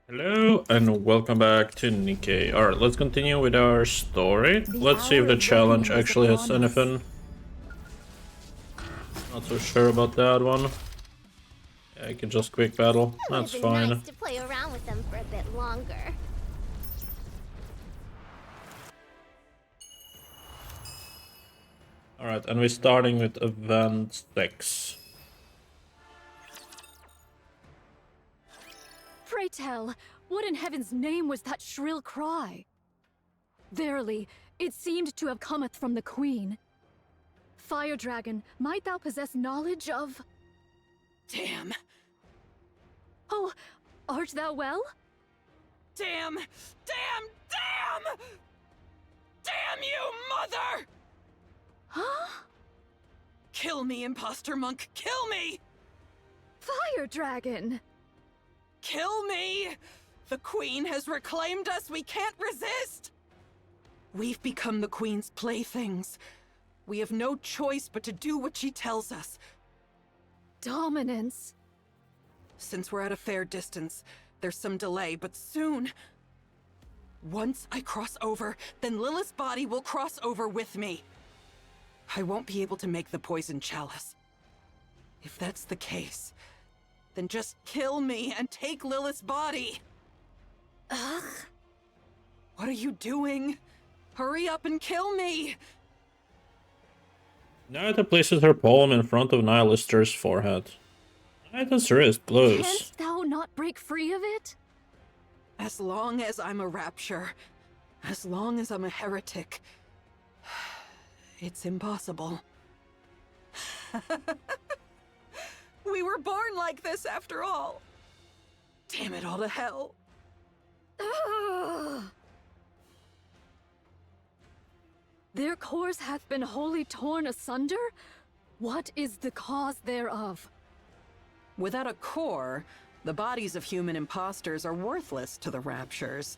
Hello and welcome back to Nikke. Alright, let's continue with our story. Let's see if the challenge actually has anything. Not so sure about that one. Yeah, I can just quick battle. That's fine. Nice to play around with them for a bit longer. Alright, and we're starting with event 6. Pray tell, what in heaven's name was that shrill cry? Verily, it seemed to have cometh from the queen. Fire dragon, might thou possess knowledge of... Damn! Oh, art thou well? Damn! Damn! Damn! Damn you, mother! Huh? Kill me, imposter monk! Kill me! Fire dragon! Kill me! The queen has reclaimed us, we can't resist! We've become the queen's playthings. We have no choice but to do what she tells us. Dominance. Since we're at a fair distance, there's some delay, but soon... Once I cross over, then Lilith's body will cross over with me. I won't be able to make the poison chalice. If that's the case, then just kill me and take Lilith's body. Ugh. What are you doing? Hurry up and kill me! Naita places her palm in front of Nihilister's forehead. Naita's wrist glows. Canst thou not break free of it? As long as I'm a Rapture, as long as I'm a heretic, it's impossible. We were born like this after all. Damn it all to hell. Ugh. Their cores hath been wholly torn asunder? What is the cause thereof? Without a core, the bodies of human imposters are worthless to the Raptures.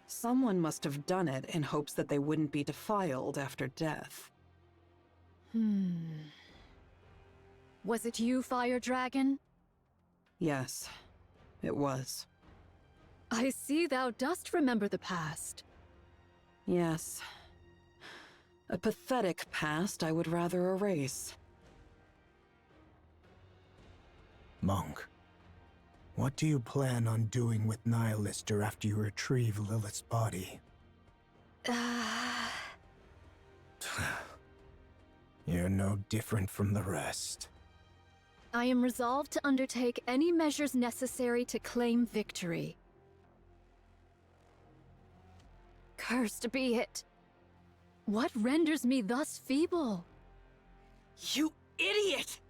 Someone must have done it in hopes that they wouldn't be defiled after death. Was it you, Fire Dragon? Yes, it was. I see thou dost remember the past. Yes. A pathetic past I would rather erase. Monk, what do you plan on doing with Nihilister after you retrieve Lilith's body? You're no different from the rest. I am resolved to undertake any measures necessary to claim victory. Cursed be it! What renders me thus feeble? You idiot!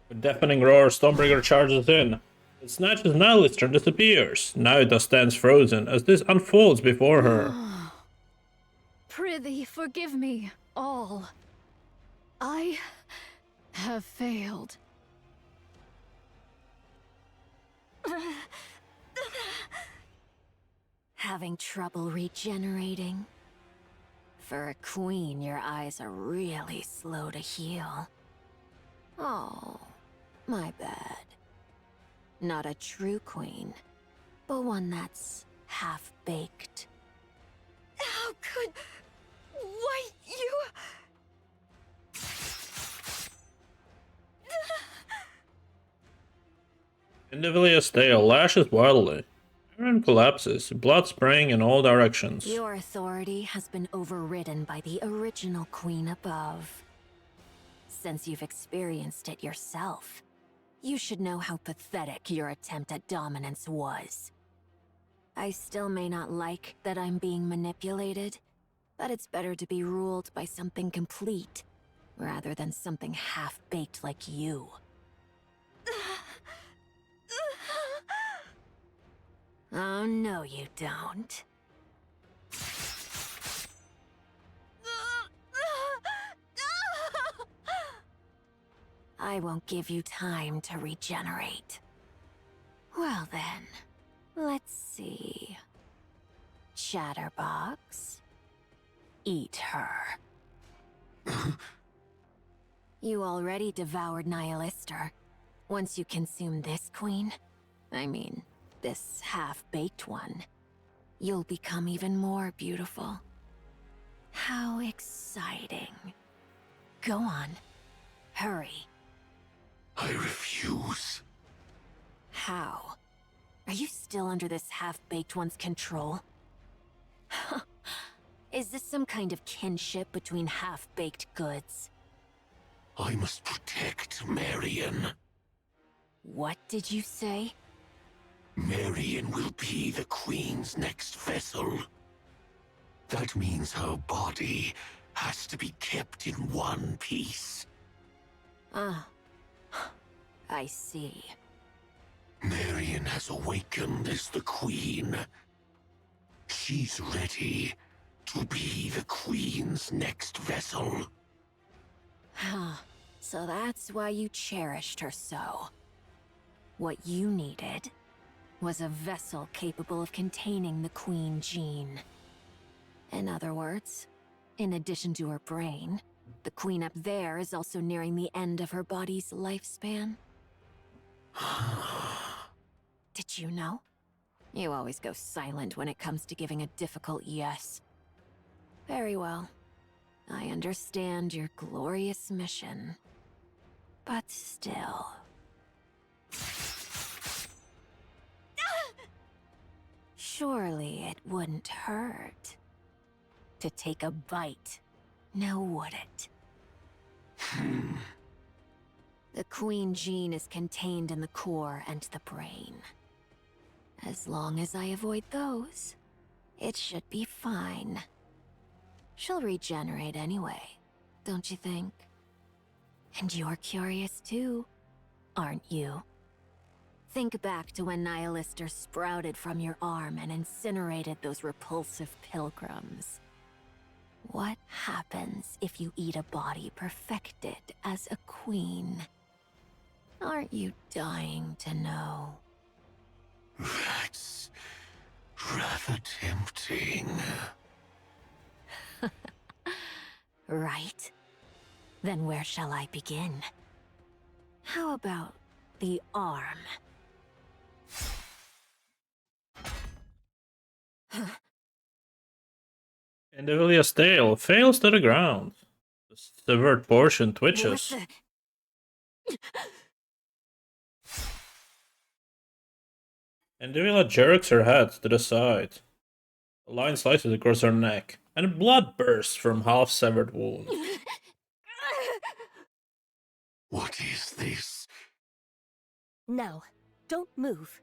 With deafening roar, Stormbreaker charges in. It snatches Nihilister and disappears. Naita stands frozen as this unfolds before her. Prithee, forgive me, all. I have failed. Having trouble regenerating? For a queen, your eyes are really slow to heal. Oh, my bad. Not a true queen, but one that's half-baked. How could... Why, you... Indivilia's tail lashes wildly. Aaron collapses, blood spraying in all directions. Your authority has been overridden by the original queen above. Since you've experienced it yourself, you should know how pathetic your attempt at dominance was. I still may not like that I'm being manipulated, but it's better to be ruled by something complete, rather than something half-baked like you. Oh, no you don't. I won't give you time to regenerate. Well then, let's see. Chatterbox, eat her. You already devoured Nihilister. Once you consume this queen, I mean, this half-baked one, you'll become even more beautiful. How exciting. Go on. Hurry. I refuse. How? Are you still under this half-baked one's control? Is this some kind of kinship between half-baked goods? I must protect Marion. What did you say? Marion will be the Queen's next vessel. That means her body has to be kept in one piece. Ah. I see. Marion has awakened as the Queen. She's ready to be the Queen's next vessel. So that's why you cherished her so. What you needed was a vessel capable of containing the Queen gene. In other words, in addition to her brain, the Queen up there is also nearing the end of her body's lifespan. Did you know? You always go silent when it comes to giving a difficult yes. Very well. I understand your glorious mission. But still... Surely it wouldn't hurt to take a bite, now would it? The Queen gene is contained in the core and the brain. As long as I avoid those, it should be fine. She'll regenerate anyway, don't you think? And you're curious too, aren't you? Think back to when Nihilister sprouted from your arm and incinerated those repulsive pilgrims. What happens if you eat a body perfected as a queen? Aren't you dying to know? That's rather tempting. Right. Then where shall I begin? How about the arm? Indivilia's tail fails to the ground. The severed portion twitches. What the... Indivilia jerks her head to the side. A line slices across her neck, and blood bursts from half-severed wounds. What is this? Now, don't move.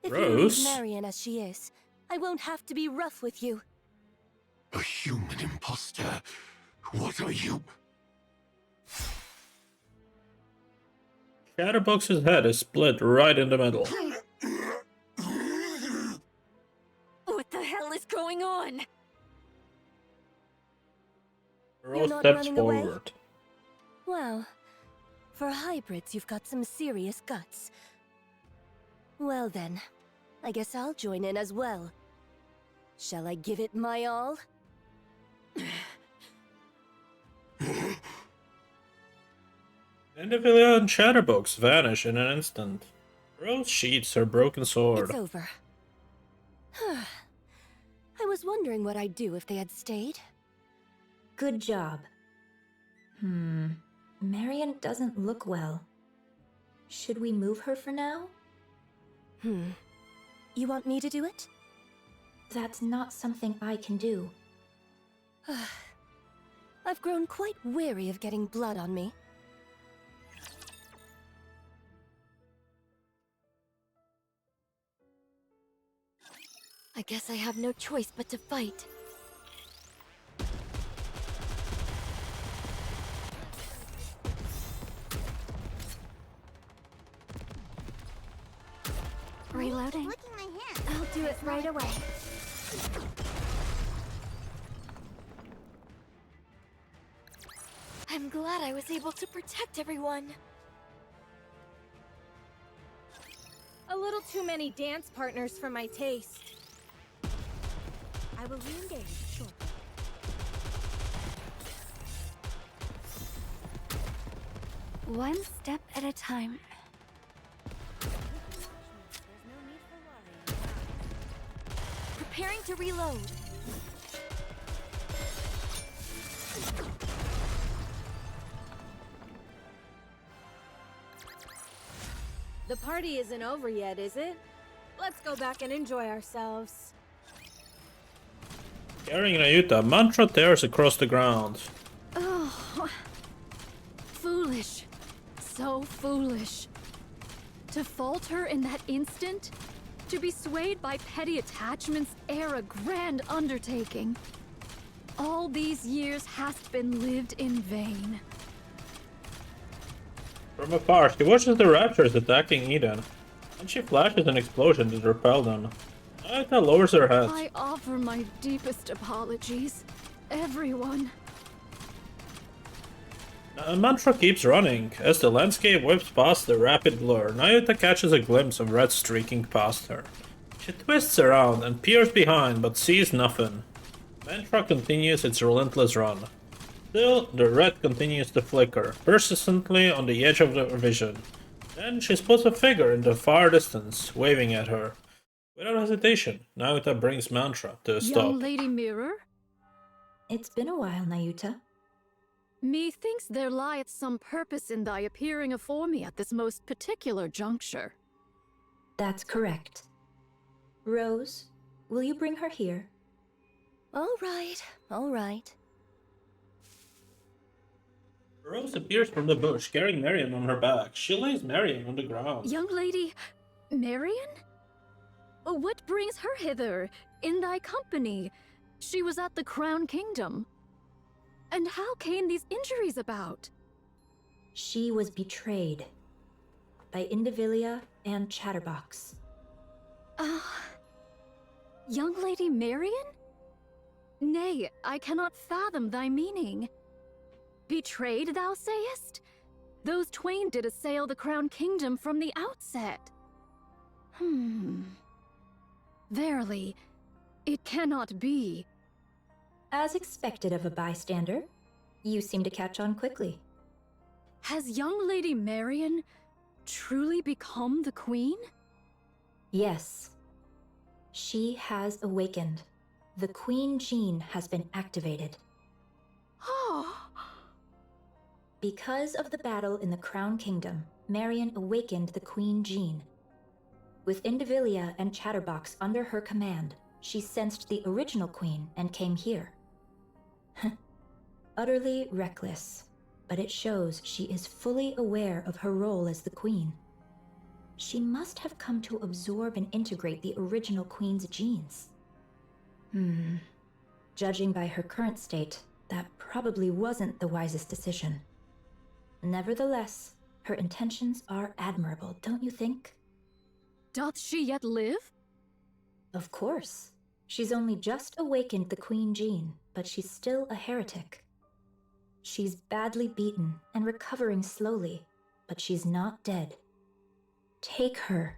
If you Rose? leave Marion as she is, I won't have to be rough with you. A human imposter? What are you? Chatterbox's head is split right in the middle. What the hell is going on? Rose not steps running away? forward. Wow. For hybrids, you've got some serious guts. Well then, I guess I'll join in as well. Shall I give it my all? Indivilia and Chatterbox vanish in an instant. Rose sheathes her broken sword. It's over. I was wondering what I'd do if they had stayed. Good job. Marion doesn't look well. Should we move her for now? You want me to do it? That's not something I can do. I've grown quite weary of getting blood on me. I guess I have no choice but to fight. Reloading. Licking my hand. I'll do it right away. I'm glad I was able to protect everyone. A little too many dance partners for my taste. I will re-engage shortly. One step at a time. Preparing to reload. The party isn't over yet, is it? Let's go back and enjoy ourselves. Carrying Nayuta, Mantra tears across the ground. Oh, foolish. So foolish. To falter in that instant? To be swayed by petty attachments ere a grand undertaking. All these years hast been lived in vain. From afar, she watches the Raptures attacking Eden, and she flashes an explosion to repel them. Nayuta lowers her head. I offer my deepest apologies, everyone. Mantra keeps running. As the landscape whips past the rapid blur, Nayuta catches a glimpse of red streaking past her. She twists around and peers behind, but sees nothing. Mantra continues its relentless run. Still, the red continues to flicker, persistently on the edge of her vision. Then she spots a figure in the far distance, waving at her. Without hesitation, Nayuta brings Mantra to a stop. Young Lady Mirror? It's been a while, Nayuta. Methinks there lieth some purpose in thy appearing afore me at this most particular juncture. That's correct. Rose, will you bring her here? All right, all right. Rose appears from the bush, carrying Marion on her back. She lays Marion on the ground. Young Lady... Marion? What brings her hither, in thy company? She was at the Crown Kingdom. And how came these injuries about? She was betrayed by Indivilia and Chatterbox. Young Lady Marion? Nay, I cannot fathom thy meaning. Betrayed, thou sayest? Those twain did assail the Crown Kingdom from the outset. Verily, it cannot be. As expected of a bystander, you seem to catch on quickly. Has young Lady Marion truly become the Queen? Yes. She has awakened. The Queen Gene has been activated. Oh. Because of the battle in the Crown Kingdom, Marion awakened the Queen Gene. With Indivilia and Chatterbox under her command, she sensed the original Queen and came here. Utterly reckless, but it shows she is fully aware of her role as the Queen. She must have come to absorb and integrate the original Queen's genes. Judging by her current state, that probably wasn't the wisest decision. Nevertheless, her intentions are admirable, don't you think? Doth she yet live? Of course. She's only just awakened the Queen Gene, but she's still a heretic. She's badly beaten and recovering slowly, but she's not dead. Take her.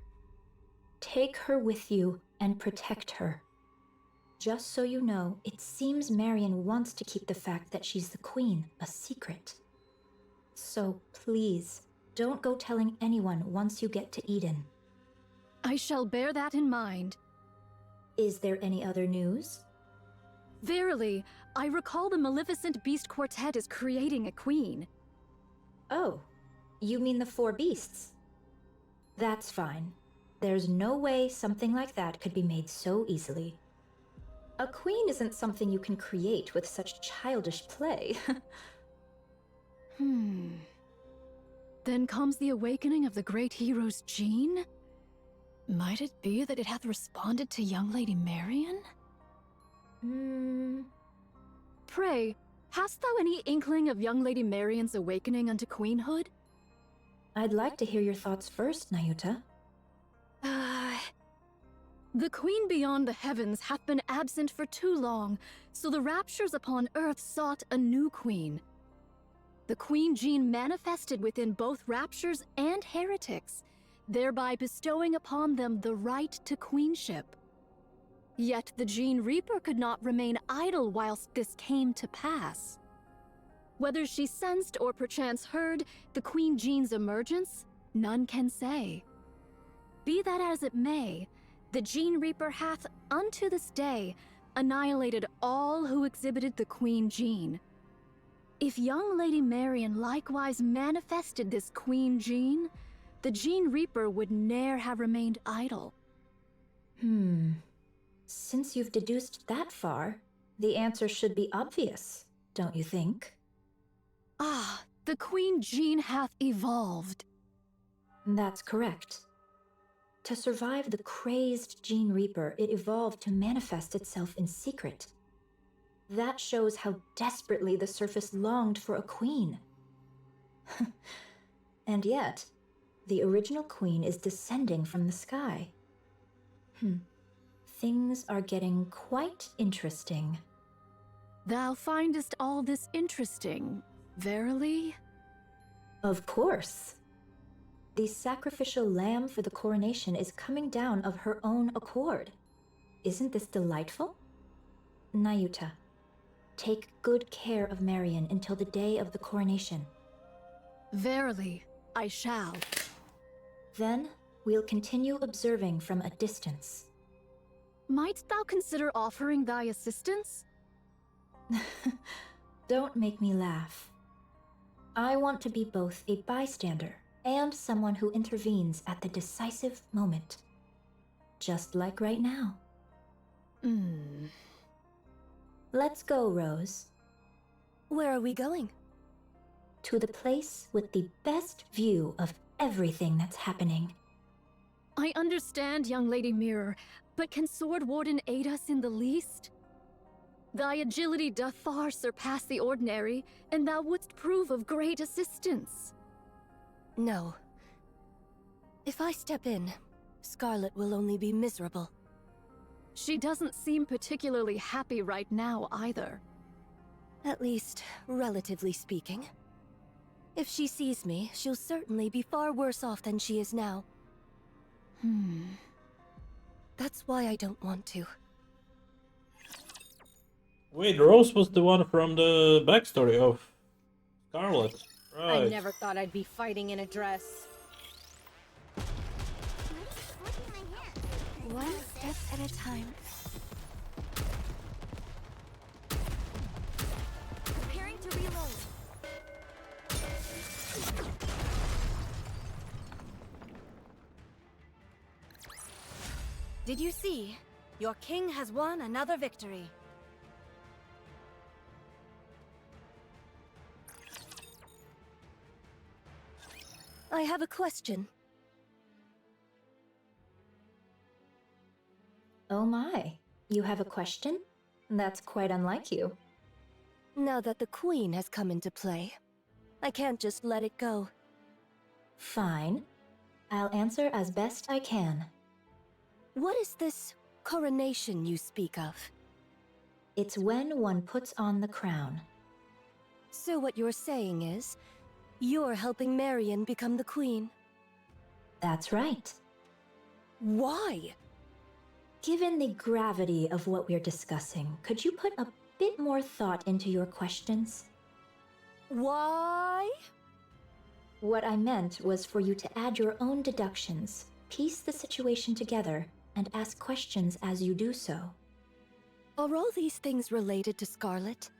Take her with you and protect her. Just so you know, it seems Marion wants to keep the fact that she's the Queen a secret. So please, don't go telling anyone once you get to Eden. I shall bear that in mind. Is there any other news? Verily, I recall the Maleficent Beast Quartet is creating a queen. Oh, you mean the four beasts? That's fine. There's no way something like that could be made so easily. A queen isn't something you can create with such childish play. Then comes the awakening of the great hero's gene? Might it be that it hath responded to young Lady Marion? Pray, hast thou any inkling of young Lady Marion's awakening unto queenhood? I'd like to hear your thoughts first, Nayuta. The Queen beyond the heavens hath been absent for too long, so the Raptures upon earth sought a new queen. The Queen Gene manifested within both Raptures and heretics, thereby bestowing upon them the right to queenship. Yet the Gene Reaper could not remain idle whilst this came to pass. Whether she sensed or perchance heard the Queen Gene's emergence, none can say. Be that as it may, The Gene Reaper hath, unto this day, annihilated all who exhibited the Queen Gene. If young Lady Marion likewise manifested this Queen Gene, the Gene Reaper would ne'er have remained idle. Since you've deduced that far, the answer should be obvious, don't you think? Ah, the Queen Gene hath evolved. That's correct. To survive the crazed Gene Reaper, it evolved to manifest itself in secret. That shows how desperately the surface longed for a queen. And yet, the original queen is descending from the sky. Things are getting quite interesting. Thou findest all this interesting, verily? Of course. The sacrificial lamb for the coronation is coming down of her own accord. Isn't this delightful? Nayuta, take good care of Marion until the day of the coronation. Verily, I shall. Then, we'll continue observing from a distance. Might thou consider offering thy assistance? Don't make me laugh. I want to be both a bystander and someone who intervenes at the decisive moment. Just like right now. Let's go, Rose. Where are we going? To the place with the best view of everything that's happening. I understand, young Lady Mirror, but can Sword Warden aid us in the least? Thy agility doth far surpass the ordinary, and thou wouldst prove of great assistance. No. If I step in, Scarlet will only be miserable. She doesn't seem particularly happy right now either. At least, relatively speaking. If she sees me, she'll certainly be far worse off than she is now. That's why I don't want to. Wait, Rose was the one from the backstory of Scarlet. Right. I never thought I'd be fighting in a dress. One step at a time. Preparing to reload. Did you see? Your king has won another victory. I have a question. Oh my, you have a question? That's quite unlike you. Now that the Queen has come into play, I can't just let it go. Fine. I'll answer as best I can. What is this coronation you speak of? It's when one puts on the crown. So what you're saying is, you're helping Marion become the Queen? That's right. Why? Given the gravity of what we're discussing, could you put a bit more thought into your questions? Why? What I meant was for you to add your own deductions, piece the situation together, and ask questions as you do so. Are all these things related to Scarlet?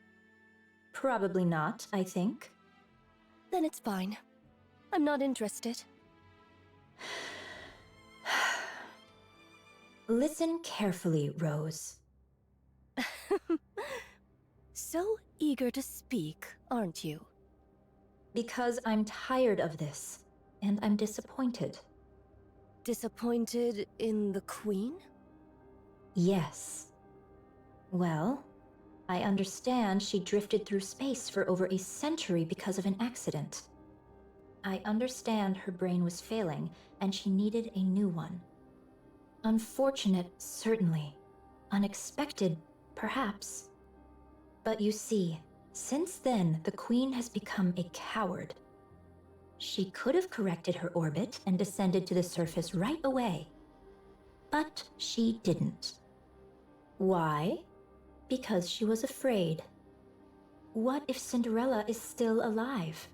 Probably not, I think. Then it's fine. I'm not interested. Listen carefully, Rose. So eager to speak, aren't you? Because I'm tired of this, and I'm disappointed. Disappointed in the Queen? Yes. Well, I understand she drifted through space for over a century because of an accident. I understand her brain was failing, and she needed a new one. Unfortunate, certainly. Unexpected, perhaps. But you see, since then, the Queen has become a coward. She could have corrected her orbit and descended to the surface right away. But she didn't. Why? Because she was afraid. What if Cinderella is still alive?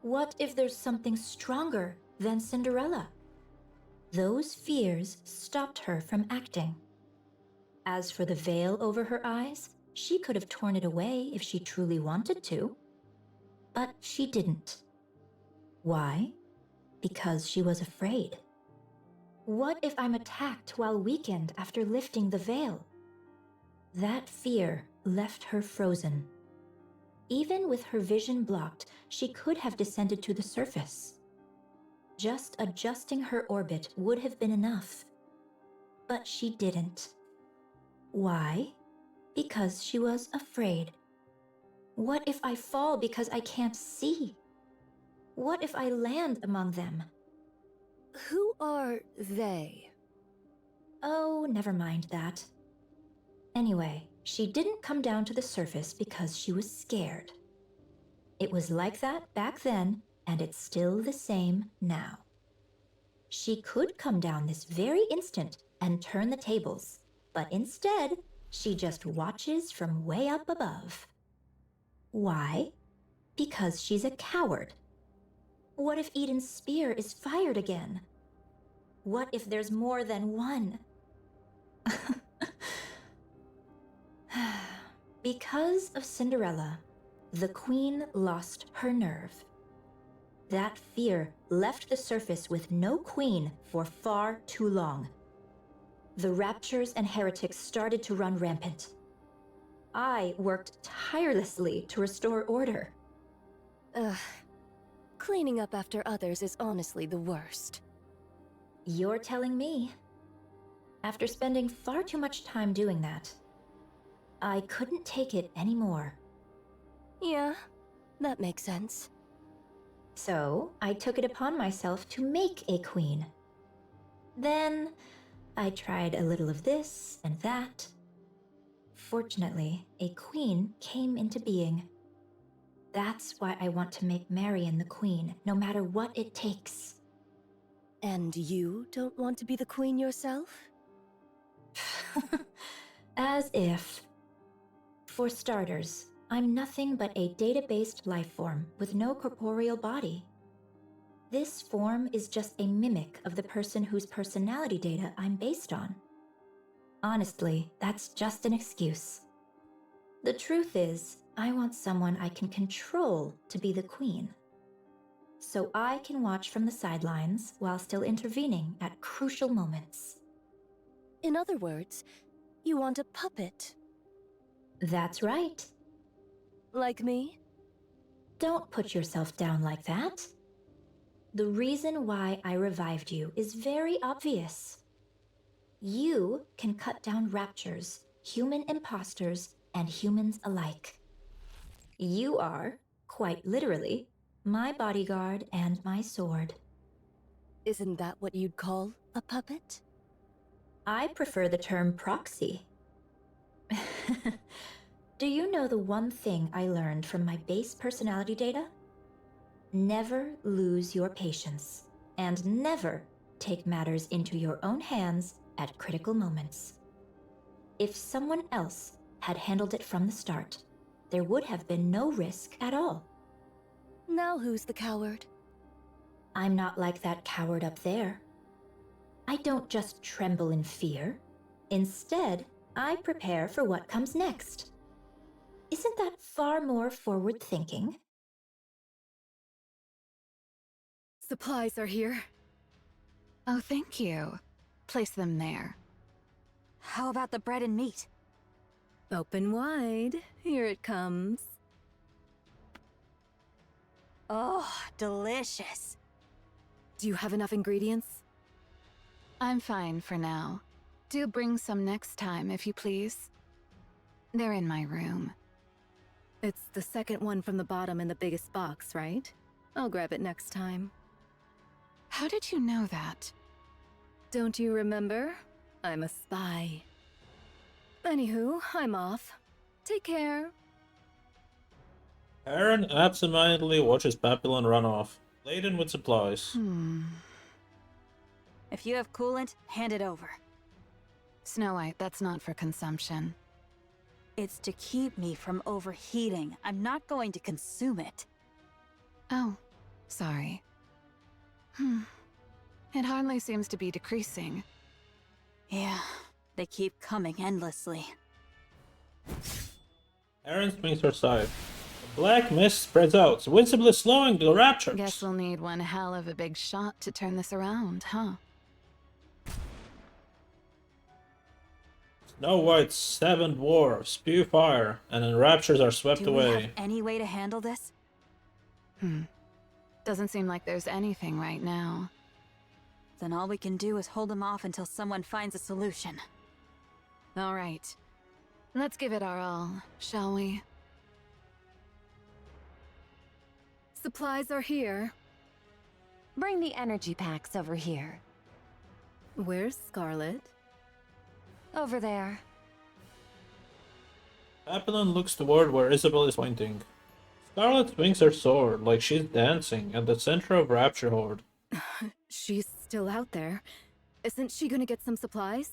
What if there's something stronger than Cinderella? Those fears stopped her from acting. As for the veil over her eyes, she could have torn it away if she truly wanted to. But she didn't. Why? Because she was afraid. What if I'm attacked while weakened after lifting the veil? That fear left her frozen. Even with her vision blocked, she could have descended to the surface. Just adjusting her orbit would have been enough. But she didn't. Why? Because she was afraid. What if I fall because I can't see? What if I land among them? Who are they? Oh, never mind that. Anyway, she didn't come down to the surface because she was scared. It was like that back then, and it's still the same now. She could come down this very instant and turn the tables, but instead, she just watches from way up above. Why? Because she's a coward. What if Eden's spear is fired again? What if there's more than one? Because of Cinderella, the queen lost her nerve. That fear left the surface with no queen for far too long. The Raptures and heretics started to run rampant. I worked tirelessly to restore order. Ugh. Cleaning up after others is honestly the worst. You're telling me. After spending far too much time doing that, I couldn't take it anymore. Yeah, that makes sense. So I took it upon myself to make a queen. Then I tried a little of this and that. Fortunately, a queen came into being. That's why I want to make Marion the queen, no matter what it takes. And you don't want to be the queen yourself? As if. For starters, I'm nothing but a data-based life form with no corporeal body. This form is just a mimic of the person whose personality data I'm based on. Honestly, that's just an excuse. The truth is, I want someone I can control to be the queen. So I can watch from the sidelines while still intervening at crucial moments. In other words, you want a puppet. That's right. Like me? Don't put yourself down like that. The reason why I revived you is very obvious. You can cut down raptures, human imposters, and humans alike. You are, quite literally, my bodyguard and my sword. Isn't that what you'd call a puppet? I prefer the term proxy. Do you know the one thing I learned from my base personality data? Never lose your patience, and never take matters into your own hands at critical moments. If someone else had handled it from the start, there would have been no risk at all. Now who's the coward? I'm not like that coward up there. I don't just tremble in fear. Instead, I prepare for what comes next. Isn't that far more forward thinking? Supplies are here. Oh, thank you. Place them there. How about the bread and meat? Open wide. Here it comes. Oh, delicious. Do you have enough ingredients? I'm fine for now. Do bring some next time, if you please. They're in my room. It's the second one from the bottom in the biggest box, right? I'll grab it next time. How did you know that? Don't you remember? I'm a spy. Anywho, I'm off. Take care. Aaron absentmindedly watches Papillon run off, laden with supplies. If you have coolant, hand it over. Snow White, that's not for consumption. It's to keep me from overheating. I'm not going to consume it. Oh, sorry. It hardly seems to be decreasing. Yeah, they keep coming endlessly. Aaron swings her side. The black mist spreads out, visibly slowing the Raptures. Guess we'll need one hell of a big shot to turn this around, huh? Snow White's 7 dwarves spew fire, and then Raptures are swept Do we away. have any way to handle this? Doesn't seem like there's anything right now. Then all we can do is hold them off until someone finds a solution. All right. Let's give it our all, shall we? Supplies are here. Bring the energy packs over here. Where's Scarlet? Over there. Papillon looks toward where Isabel is pointing. Scarlet swings her sword like she's dancing at the center of Rapture Horde. She's still out there. Isn't she gonna get some supplies?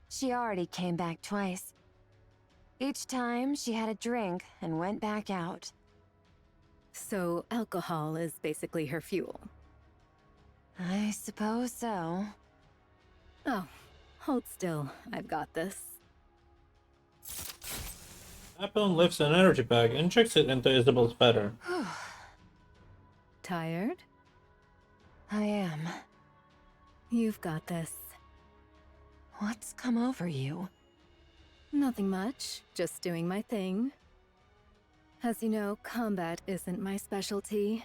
She already came back twice. Each time, she had a drink and went back out. So alcohol is basically her fuel. I suppose so. Oh, hold still. I've got this. Papillon lifts an energy pack and injects it into Isabel's feather. Tired? I am. You've got this. What's come over you? Nothing much. Just doing my thing. As you know, combat isn't my specialty.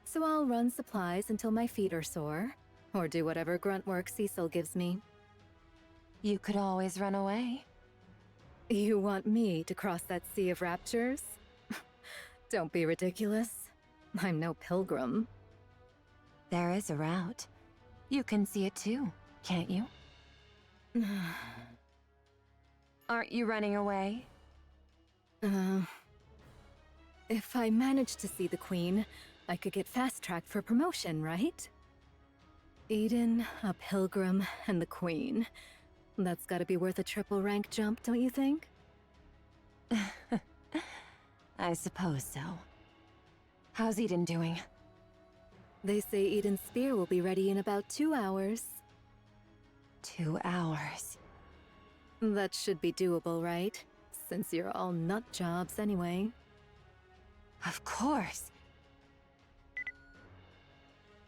So I'll run supplies until my feet are sore, or do whatever grunt work Cecil gives me. You could always run away. You want me to cross that sea of raptures? Don't be ridiculous. I'm no pilgrim. There is a route. You can see it too, can't you? Aren't you running away? If I managed to see the Queen, I could get fast-tracked for promotion, right? Eden, a pilgrim, and the Queen. That's gotta be worth a triple rank jump, don't you think? I suppose so. How's Eden doing? They say Eden's spear will be ready in about 2 hours. 2 hours. That should be doable, right? Since you're all nut jobs anyway. Of course.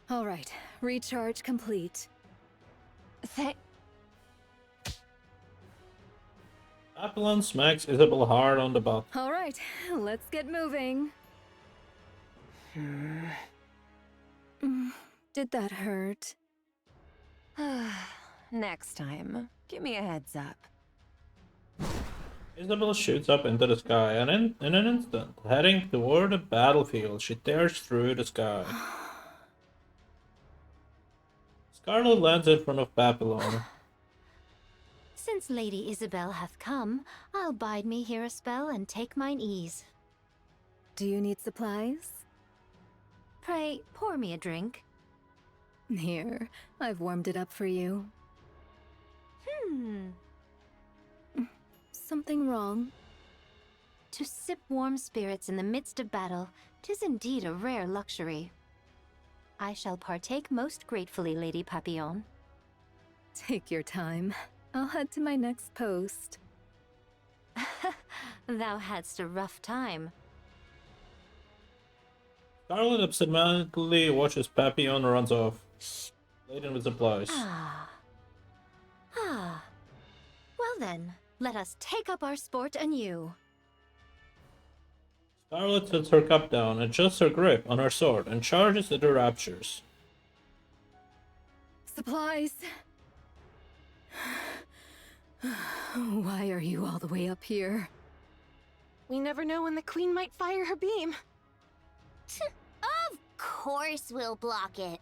All right, recharge complete. Papillon smacks Isabel hard on the butt. All right, let's get moving. Did that hurt? Next time, give me a heads up. Isabel shoots up into the sky, and in an instant, heading toward the battlefield, she tears through the sky. Scarlet lands in front of Papillon. Since Lady Isabel hath come, I'll bide me here a spell and take mine ease. Do you need supplies? Pray, pour me a drink. Here, I've warmed it up for you. Something wrong? To sip warm spirits in the midst of battle, 'tis indeed a rare luxury. I shall partake most gratefully, Lady Papillon. Take your time. I'll head to my next post. Thou hadst a rough time. Scarlet absentmindedly watches Papillon runs off, laden with supplies. Well then, let us take up our sport anew. Scarlet sets her cup down, adjusts her grip on her sword, and charges at the Raptures. Supplies! Why are you all the way up here? We never know when the Queen might fire her beam. Of course we'll block it.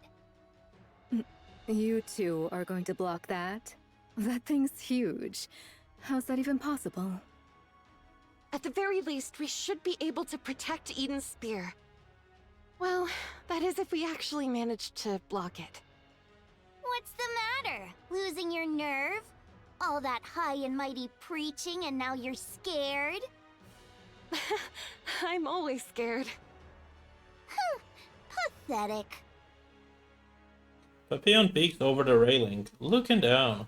You two are going to block that? That thing's huge. How's that even possible? At the very least, we should be able to protect Eden's spear. Well, that is if we actually manage to block it. What's the matter? Losing your nerve? All that high and mighty preaching and now you're scared? I'm always scared. Pathetic. Papillon peeks over the railing, looking down.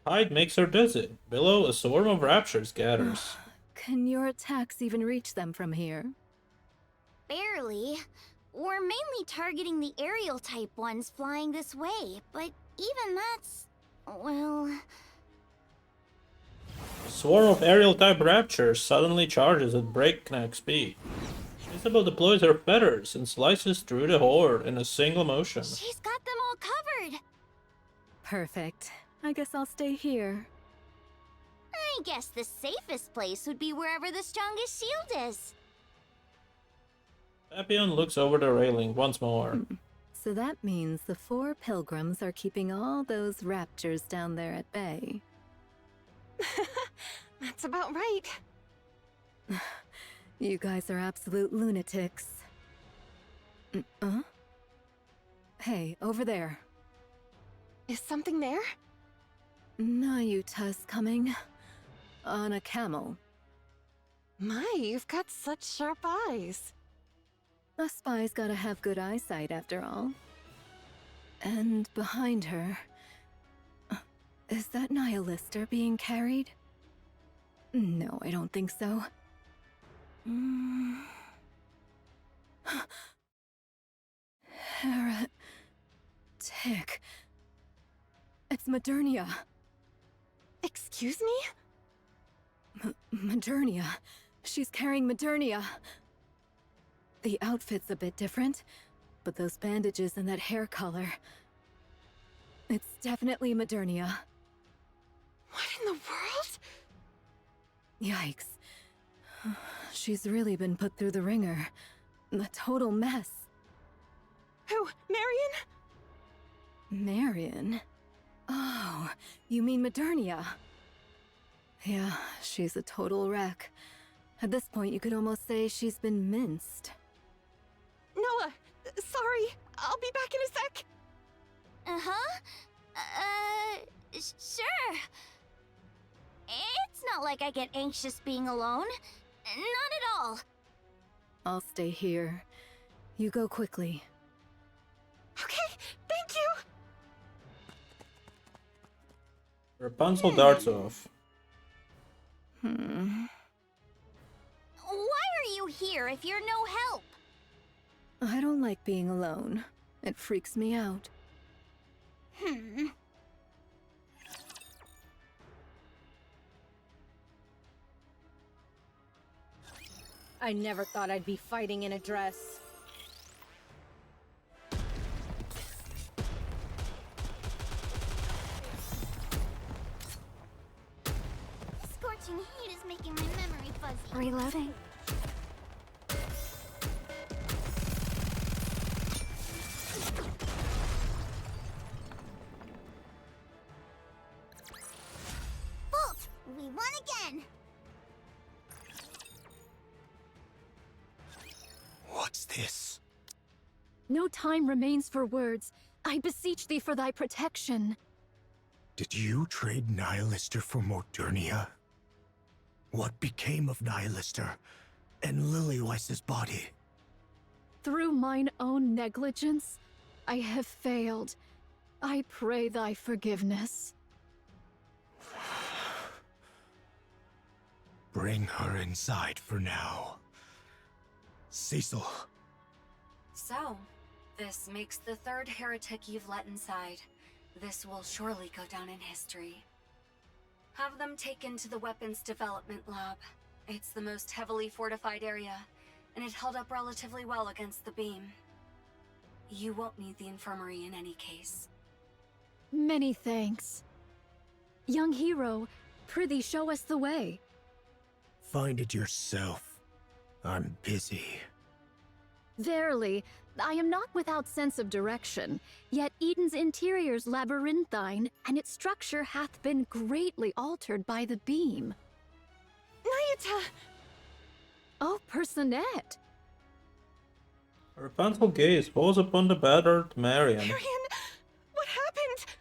The height makes her dizzy. Below, a swarm of raptures gathers. Can your attacks even reach them from here? Barely. We're mainly targeting the aerial type ones flying this way, but even that's... well... A swarm of aerial type raptures suddenly charges at breakneck speed. Isabel deploys her feathers and slices through the horde in a single motion. She's got them all covered! Perfect. I guess I'll stay here. I guess the safest place would be wherever the strongest shield is. Papillon looks over the railing once more. So that means the 4 pilgrims are keeping all those raptures down there at bay. That's about right. You guys are absolute lunatics. Hey, over there. Is something there? Nayuta's coming. On a camel. My, you've got such sharp eyes. A spy's gotta have good eyesight after all. And behind her... is that Nihilister being carried? No, I don't think so. Heretic. It's Modernia. Excuse me? Modernia. She's carrying Modernia. The outfit's a bit different, but those bandages and that hair color... it's definitely Modernia. What in the world? Yikes. She's really been put through the ringer. A total mess. Who? Marion? Marion? Oh, you mean Modernia? Yeah, she's a total wreck. At this point, you could almost say she's been minced. Noah, sorry. I'll be back in a sec. Sure. It's not like I get anxious being alone. Not at all. I'll stay here. You go quickly. Okay, thank you! Rapunzel darts off. Why are you here if you're no help? I don't like being alone. It freaks me out. I never thought I'd be fighting in a dress. Scorching heat is making my memory fuzzy. Reloading. Bolt! We won again! What's this? No time remains for words. I beseech thee for thy protection. Did you trade Nihilister for Modernia? What became of Nihilister and Lilyweiss's body? Through mine own negligence, I have failed. I pray thy forgiveness. Bring her inside for now. Cecil. So, this makes the 3rd heretic you've let inside. This will surely go down in history. Have them taken to the weapons development lab. It's the most heavily fortified area, and it held up relatively well against the beam. You won't need the infirmary in any case. Many thanks. Young hero, prithee show us the way. Find it yourself. I'm busy. Verily, I am not without sense of direction, yet Eden's interior's labyrinthine, and its structure hath been greatly altered by the beam. Nayuta! Oh, Personette! Rapunzel gaze falls upon the battered Marion. Marion! What happened?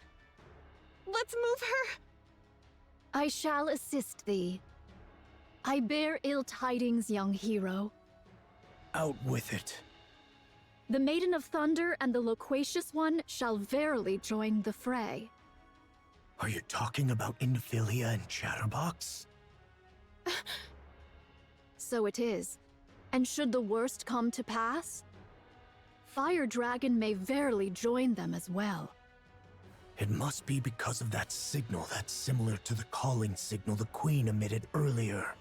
Let's move her! I shall assist thee. I bear ill tidings, young hero. Out with it. The Maiden of Thunder and the Loquacious One shall verily join the fray. Are you talking about Infilia and Chatterbox? So it is. And should the worst come to pass, Fire Dragon may verily join them as well. It must be because of that signal that's similar to the calling signal the Queen emitted earlier.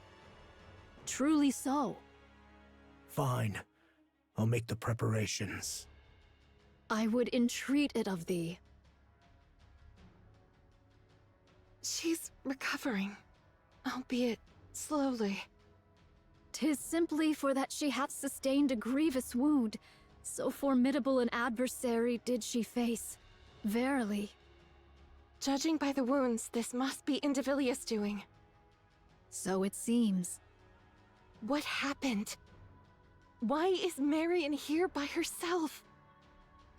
Truly so. Fine. I'll make the preparations. I would entreat it of thee. She's recovering, albeit slowly. 'Tis simply for that she hath sustained a grievous wound. So formidable an adversary did she face. Verily. Judging by the wounds, this must be Indivilius' doing. So it seems. What happened? Why is Marion here by herself?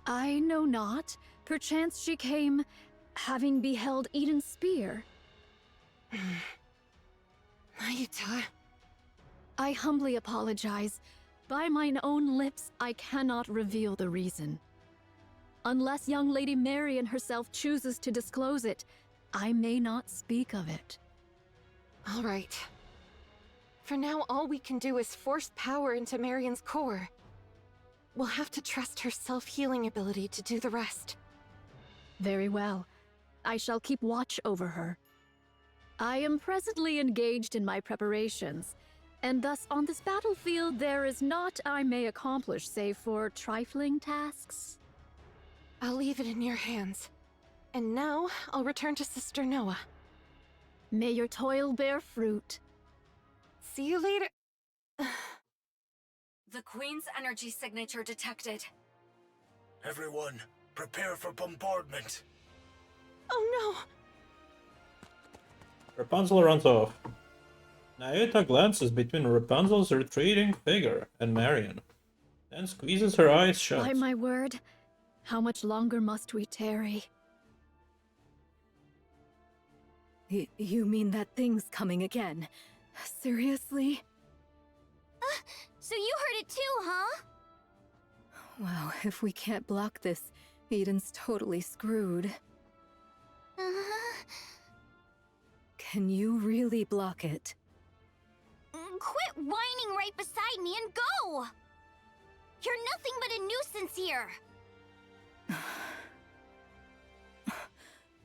I know not. Perchance she came, having beheld Eden's spear. Mayuta. I humbly apologize. By mine own lips, I cannot reveal the reason. Unless young Lady Marion herself chooses to disclose it, I may not speak of it. All right. For now, all we can do is force power into Marion's core. We'll have to trust her self-healing ability to do the rest. Very well. I shall keep watch over her. I am presently engaged in my preparations, and thus on this battlefield there is naught I may accomplish save for trifling tasks. I'll leave it in your hands. And now, I'll return to Sister Noah. May your toil bear fruit. See you later. The Queen's energy signature detected. Everyone, prepare for bombardment. Oh no! Rapunzel runs off. Nyota glances between Rapunzel's retreating figure and Marion, then squeezes her eyes shut. By my word, how much longer must we tarry? You mean that thing's coming again? Seriously? So you heard it too, huh? Wow, if we can't block this, Eden's totally screwed. Can you really block it? Quit whining right beside me and go! You're nothing but a nuisance here!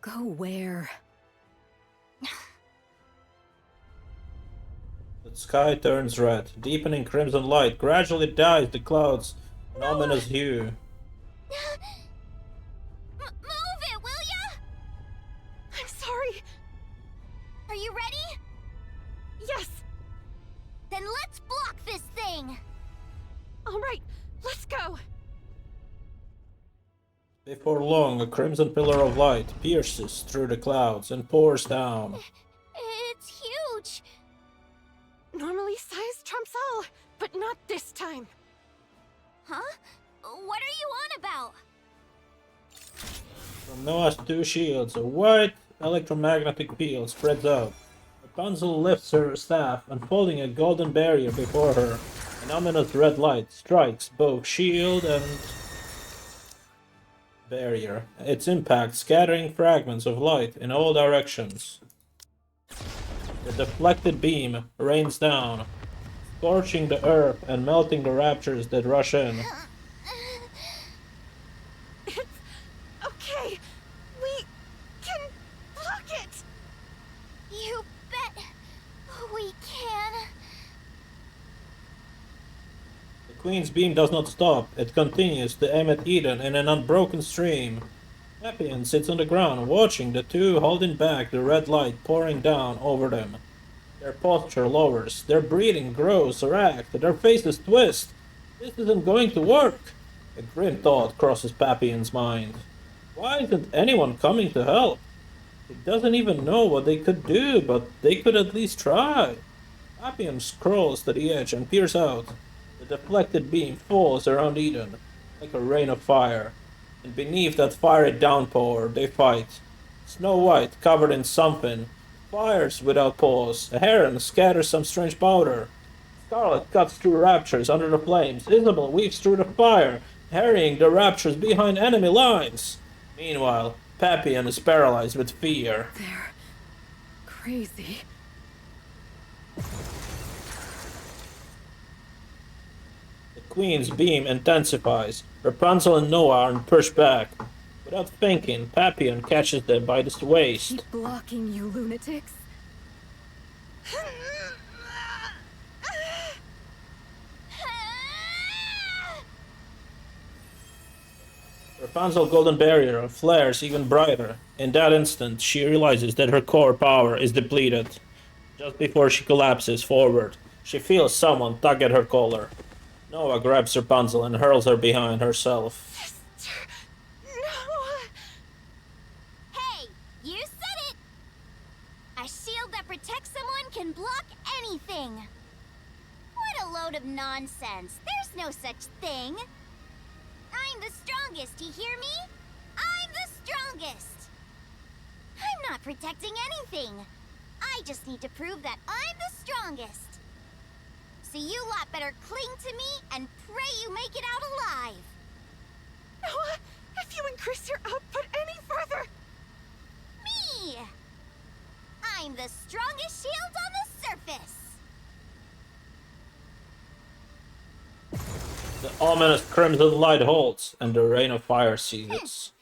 Go where? The sky turns red. Deepening crimson light gradually dyes the clouds an ominous hue. Move it, will ya? I'm sorry. Are you ready? Yes! Then let's block this thing! All right, let's go! Before long, a crimson pillar of light pierces through the clouds and pours down. It's huge! Normally size trumps all, but not this time. Huh? What are you on about? From Noah's two shields, a white electromagnetic field spreads out. Rapunzel lifts her staff, unfolding a golden barrier before her. An ominous red light strikes both shield and barrier, its impact scattering fragments of light in all directions. The deflected beam rains down, scorching the earth and melting the raptures that rush in. It's okay. We can block it. You bet we can. The Queen's beam does not stop. It continues to aim at Eden in an unbroken stream. Papillon sits on the ground, watching the two holding back the red light pouring down over them. Their posture lowers, their breathing grows erect, their faces twist. This isn't going to work. A grim thought crosses Papillon's mind. Why isn't anyone coming to help? He doesn't even know what they could do, but they could at least try. Papillon scrolls to the edge and peers out. The deflected beam falls around Eden, like a rain of fire. And beneath that fiery downpour, they fight. Snow White, covered in something, fires without pause. A heron scatters some strange powder. Scarlet cuts through raptures under the flames. Isabel weaves through the fire. harrying the Raptures behind enemy lines. Meanwhile, Papillon is paralyzed with fear. They're crazy. The Queen's beam intensifies. Rapunzel and Noah are pushed back. Without thinking, Papillon catches them by the waist. Keep blocking, you lunatics. Rapunzel's golden barrier flares even brighter. In that instant, she realizes that her core power is depleted. Just before she collapses forward, she feels someone tug at her collar. Noah grabs Rapunzel and hurls her behind herself. Hey, you said it! A shield that protects someone can block anything. What a load of nonsense. There's no such thing. I'm the strongest, you hear me? I'm the strongest. I'm not protecting anything. I just need to prove that I'm the strongest. So you lot better cling to me and pray you make it out alive. Noah, if you increase your output any further... Me! I'm the strongest shield on the surface. The ominous crimson light holds, and the rain of fire ceases.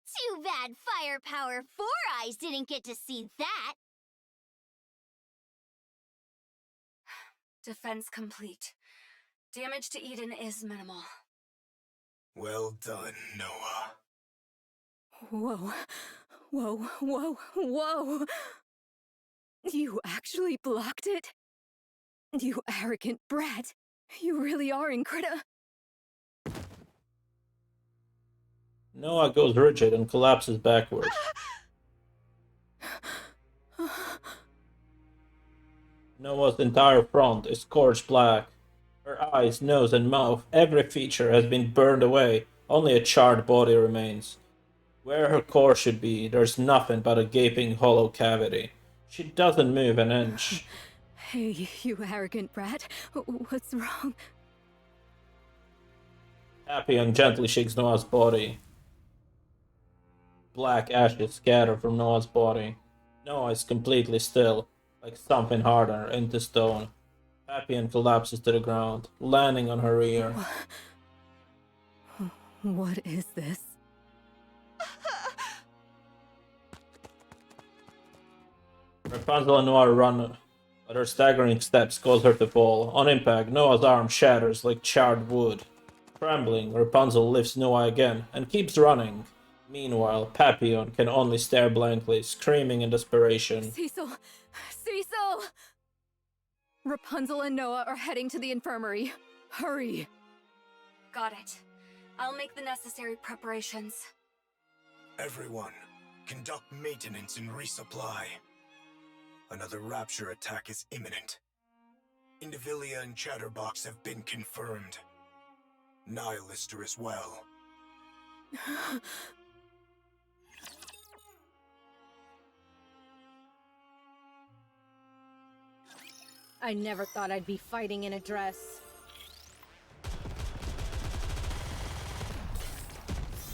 Too bad Firepower 4 Eyes didn't get to see that. Defense complete. Damage to Eden is minimal. Well done, Noah. Whoa. Whoa, whoa, whoa! You actually blocked it? You arrogant brat. You really are incredible. Noah goes rigid and collapses backwards. Noah's entire front is scorched black. Her eyes, nose, and mouth, every feature has been burned away. Only a charred body remains. Where her core should be, there's nothing but a gaping hollow cavity. She doesn't move an inch. Hey, you arrogant brat. What's wrong? Papillon gently shakes Noah's body. Black ashes scatter from Noah's body. Noah is completely still, like something harder into stone. Papillon collapses to the ground, landing on her ear. What is this? Rapunzel and Noah run, but her staggering steps cause her to fall. On impact, Noah's arm shatters like charred wood. Trembling, Rapunzel lifts Noah again and keeps running. Meanwhile, Papillon can only stare blankly, screaming in desperation. Cecil! Cecil! Rapunzel and Noah are heading to the infirmary. Hurry! Got it. I'll make the necessary preparations. Everyone, conduct maintenance and resupply. Another Rapture attack is imminent. Indivilia and Chatterbox have been confirmed. Nihilister as well. I never thought I'd be fighting in a dress.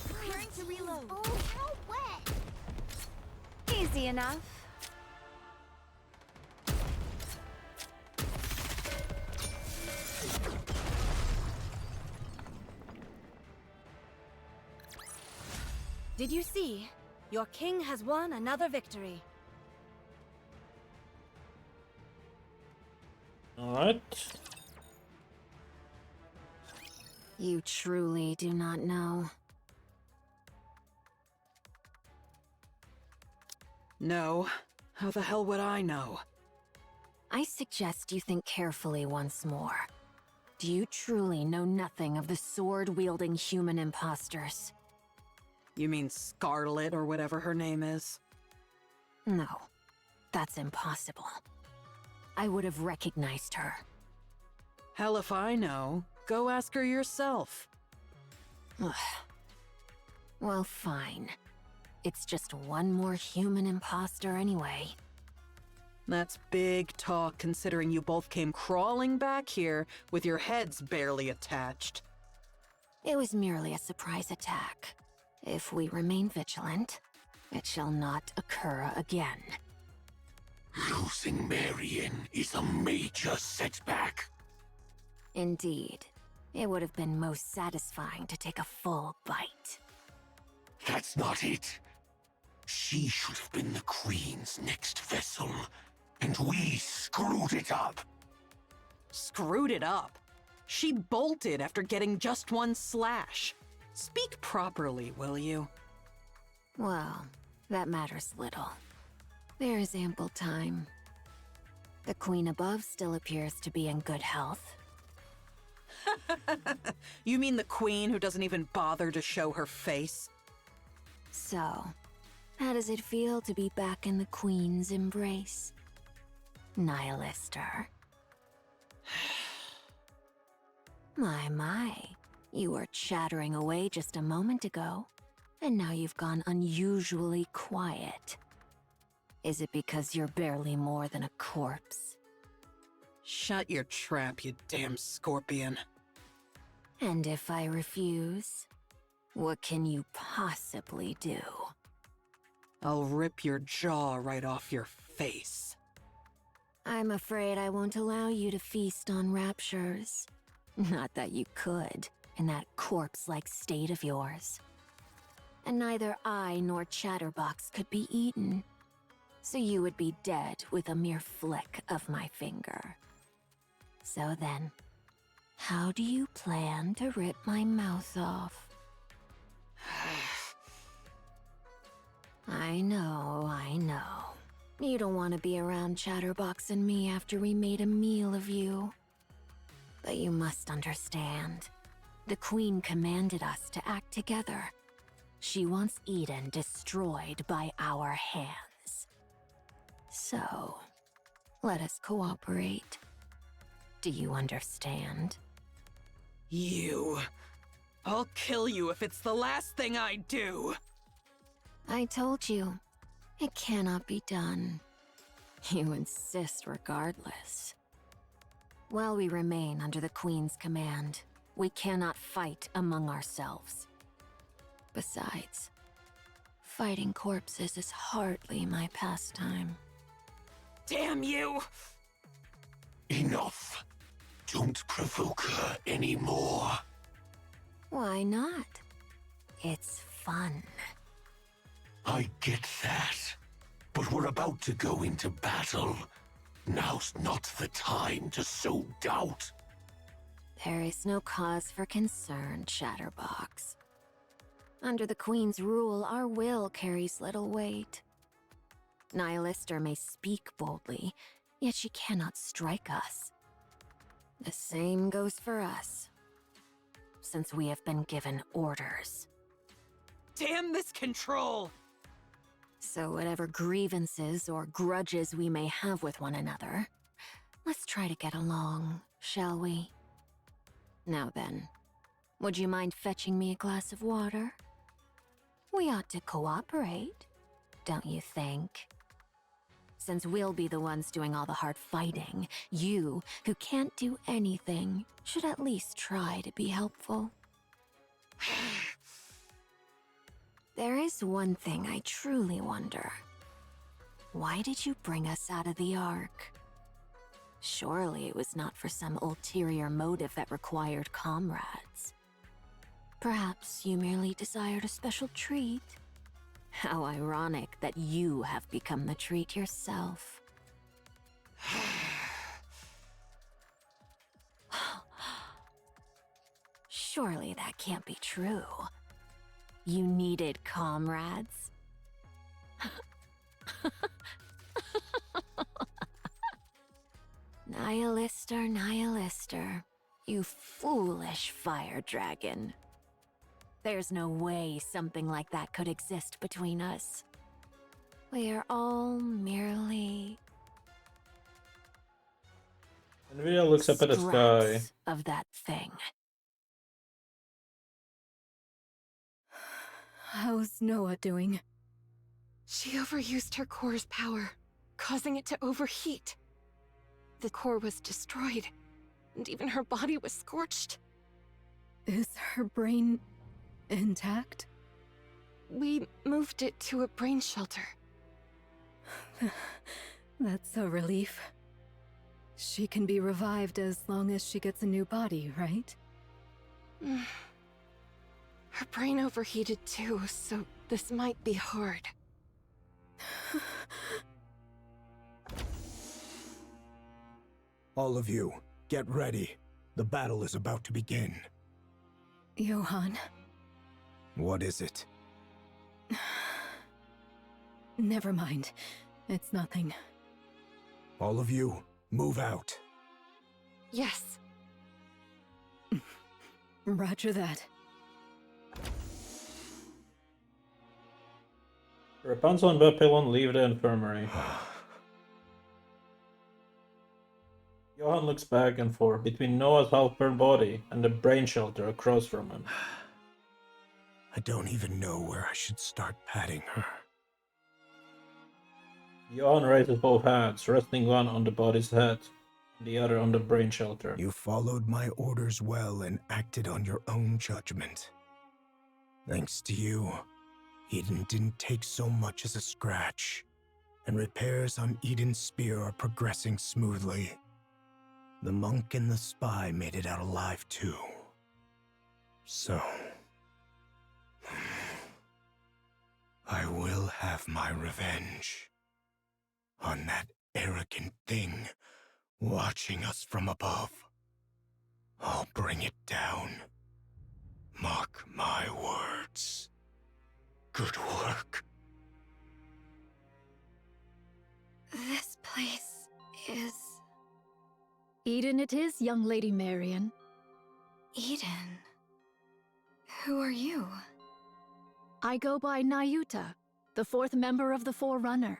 Preparing to reload. Oh, how wet! Easy enough. Did you see? Your king has won another victory. Alright. You truly do not know. No. How the hell would I know? I suggest you think carefully once more. Do you truly know nothing of the sword-wielding human imposters? You mean Scarlet or whatever her name is? No, that's impossible. I would have recognized her. Hell if I know. Go ask her yourself. Well, fine. It's just one more human imposter anyway. That's big talk considering you both came crawling back here with your heads barely attached. It was merely a surprise attack. If we remain vigilant, it shall not occur again. Losing Marion is a major setback. Indeed. It would have been most satisfying to take a full bite. That's not it. She should have been the Queen's next vessel, and we screwed it up. Screwed it up? She bolted after getting just one slash. Speak properly, will you? Well, that matters little. There is ample time. The Queen above still appears to be in good health. You mean the Queen who doesn't even bother to show her face? So, how does it feel to be back in the Queen's embrace? Nihilister. My, you were chattering away just a moment ago, and now you've gone unusually quiet. Is it because you're barely more than a corpse? Shut your trap, you damn scorpion. And if I refuse, what can you possibly do? I'll rip your jaw right off your face. I'm afraid I won't allow you to feast on raptures. Not that you could, in that corpse-like state of yours. And neither I nor Chatterbox could be eaten. So you would be dead with a mere flick of my finger. So then, how do you plan to rip my mouth off? I know. You don't want to be around Chatterbox and me after we made a meal of you. But you must understand. The Queen commanded us to act together. She wants Eden destroyed by our hands. So, let us cooperate. Do you understand? You. I'll kill you if it's the last thing I do. I told you, it cannot be done. You insist regardless. While we remain under the Queen's command, we cannot fight among ourselves. Besides, fighting corpses is hardly my pastime. Damn you! Enough. Don't provoke her anymore. Why not? It's fun. I get that. But we're about to go into battle. Now's not the time to sow doubt. There is no cause for concern, Chatterbox. Under the Queen's rule, our will carries little weight. Nihilister may speak boldly, yet she cannot strike us. The same goes for us, since we have been given orders. Damn this control! So whatever grievances or grudges we may have with one another, let's try to get along, shall we? Now then, would you mind fetching me a glass of water? We ought to cooperate, don't you think? Since we'll be the ones doing all the hard fighting, you, who can't do anything, should at least try to be helpful. There is one thing I truly wonder. Why did you bring us out of the Ark? Surely it was not for some ulterior motive that required comrades. Perhaps you merely desired a special treat. How ironic that you have become the treat yourself. Surely that can't be true. You needed comrades. Nihilister, you foolish fire dragon. There's no way something like that could exist between us. We are all merely Envia looks up at the sky. scraps of that thing. How's Noah doing? She overused her core's power, causing it to overheat. The core was destroyed, and even her body was scorched. Is her brain intact? We moved it to a brain shelter. That's a relief. She can be revived as long as she gets a new body, right? Her brain overheated too, so this might be hard. All of you, get ready. The battle is about to begin. Johann. What is it? Never mind. It's nothing. All of you, move out. Yes. Roger that. Rapunzel and Papillon leave the infirmary. Johann looks back and forth between Noah's half-burned body and the brain shelter across from him. I don't even know where I should start patting her. Johann raises both hands, resting one on the body's head, and the other on the brain shelter. You followed my orders well and acted on your own judgment. Thanks to you, Eden didn't take so much as a scratch, and repairs on Eden's spear are progressing smoothly. The monk and the spy made it out alive too. So, I will have my revenge on that arrogant thing watching us from above. I'll bring it down. Mark my words. Good work. This place is... Eden it is, young Lady Marion. Eden? Who are you? I go by Nayuta, the fourth member of the Forerunner.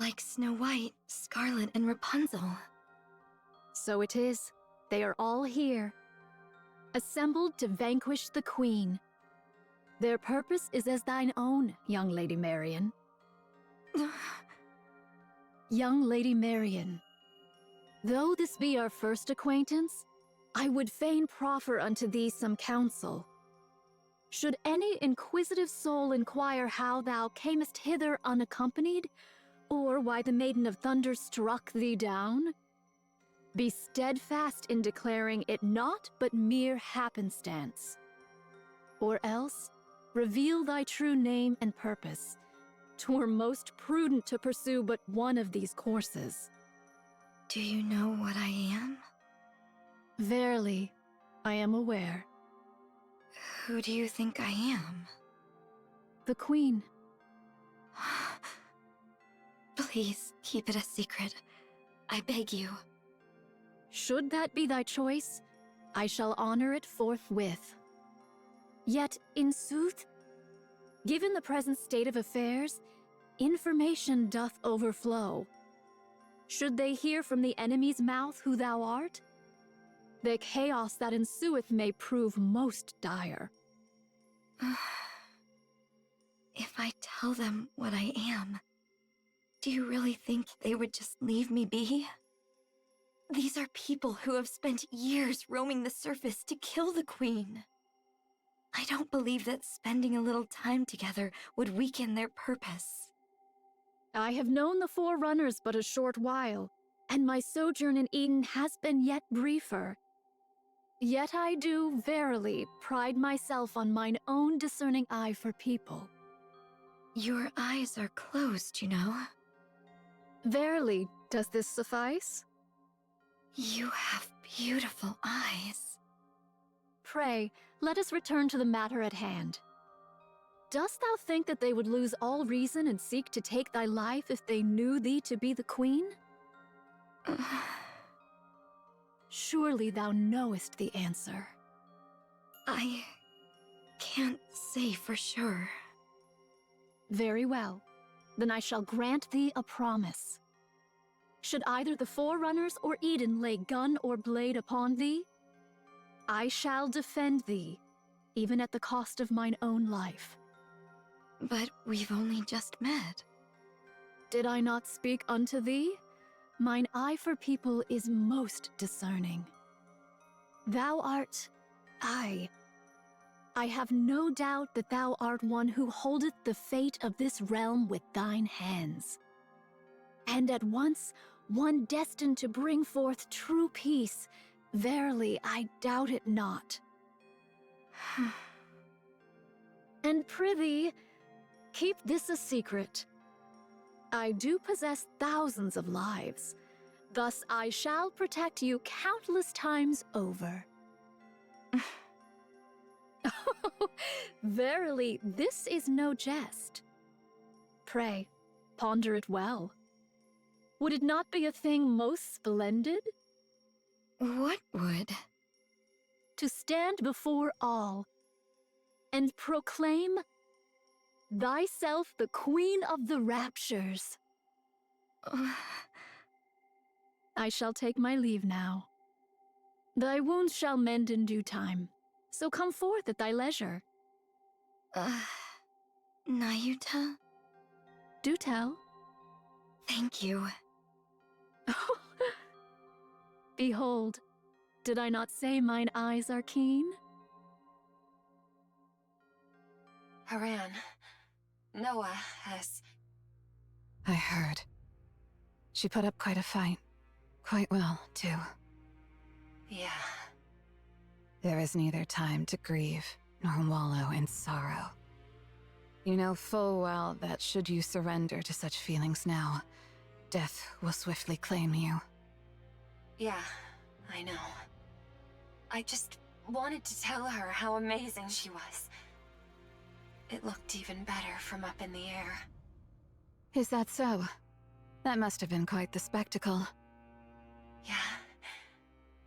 Like Snow White, Scarlet, and Rapunzel. So it is. They are all here, assembled to vanquish the Queen. Their purpose is as thine own, young Lady Marion. Young Lady Marion, though this be our first acquaintance, I would fain proffer unto thee some counsel. Should any inquisitive soul inquire how thou camest hither unaccompanied, or why the Maiden of Thunder struck thee down, be steadfast in declaring it naught but mere happenstance. Or else, reveal thy true name and purpose. 'Twere most prudent to pursue but one of these courses. Do you know what I am? Verily, I am aware. Who do you think I am? The Queen. Please, keep it a secret. I beg you. Should that be thy choice, I shall honor it forthwith. Yet, in sooth, given the present state of affairs, information doth overflow. Should they hear from the enemy's mouth who thou art, the chaos that ensueth may prove most dire. If I tell them what I am, do you really think they would just leave me be? These are people who have spent years roaming the surface to kill the Queen. I don't believe that spending a little time together would weaken their purpose. I have known the Forerunners but a short while, and my sojourn in Eden has been yet briefer. Yet I do, verily, pride myself on mine own discerning eye for people. Your eyes are closed, you know. Verily, does this suffice? You have beautiful eyes. Pray, let us return to the matter at hand. Dost thou think that they would lose all reason and seek to take thy life if they knew thee to be the Queen? Surely thou knowest the answer. I can't say for sure. Very well. Then I shall grant thee a promise. Should either the Forerunners or Eden lay gun or blade upon thee, I shall defend thee, even at the cost of mine own life. But we've only just met. Did I not speak unto thee? Mine eye for people is most discerning. Thou art I have no doubt that thou art one who holdeth the fate of this realm with thine hands. And at once, one destined to bring forth true peace. Verily, I doubt it not. And prithee, keep this a secret. I do possess thousands of lives. Thus I shall protect you countless times over. Verily, this is no jest. Pray, ponder it well. Would it not be a thing most splendid? What would? To stand before all and proclaim thyself the Queen of the Raptures. I shall take my leave now. Thy wounds shall mend in due time, so come forth at thy leisure. Nayuta? Do tell. Thank you. Behold, did I not say mine eyes are keen? Haran, Noah has... I heard. She put up quite a fight. Quite well, too. Yeah. There is neither time to grieve, nor wallow in sorrow. You know full well that should you surrender to such feelings now, death will swiftly claim you. Yeah, I know. I just wanted to tell her how amazing she was. It looked even better from up in the air. Is that so? That must have been quite the spectacle. Yeah,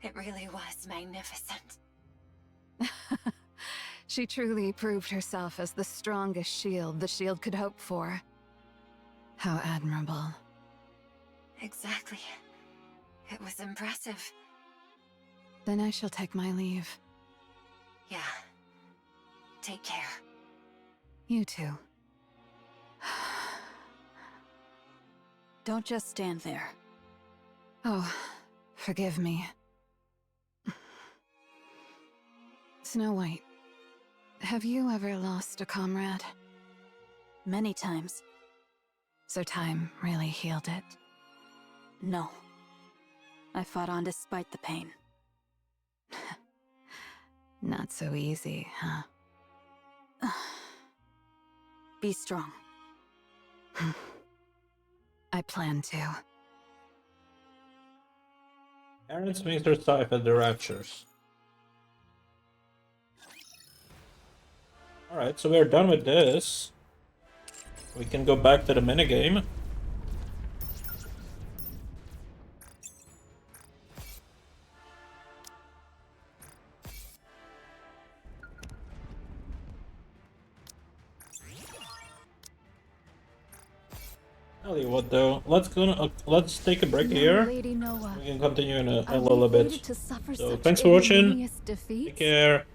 it really was magnificent. She truly proved herself as the strongest shield the shield could hope for. How admirable. Exactly. It was impressive. Then I shall take my leave. Yeah. Take care. You too. Don't just stand there. Oh, forgive me. Snow White, have you ever lost a comrade? Many times. So time really healed it? No. I fought on despite the pain. Not so easy, huh? Be strong. I plan to. Aaron swings her scythe at the Raptures. Alright, so we're done with this. We can go back to the minigame. Tell you what though, let's take a break here. Lady Noah, We can continue in a are we little bit. fated to suffer So such thanks for watching. ignominious defeats? Take care.